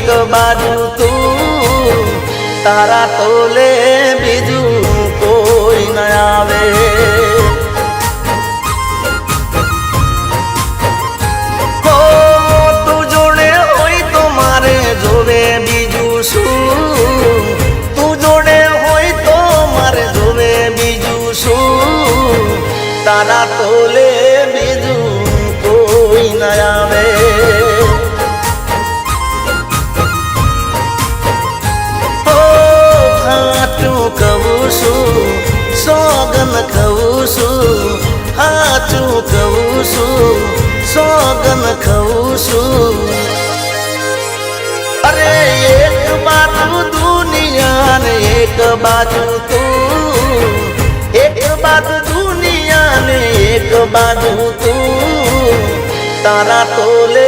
एक बाजू तू तारा तोले बीजू कोई न आवे। हो तू जोड़े होय तो मारे जोवे बीजू शू, तू जोड़े होय तो मारे जोवे बीजू शू, तारा तोले बीजू कोई न आवे। सोगन खवुसु हाचू खवुसु सोगन खवुसु। अरे एक बाजू दुनिया ने एक बाजू तू, एक बाजू दुनिया ने एक बाजू तू, तारा तोले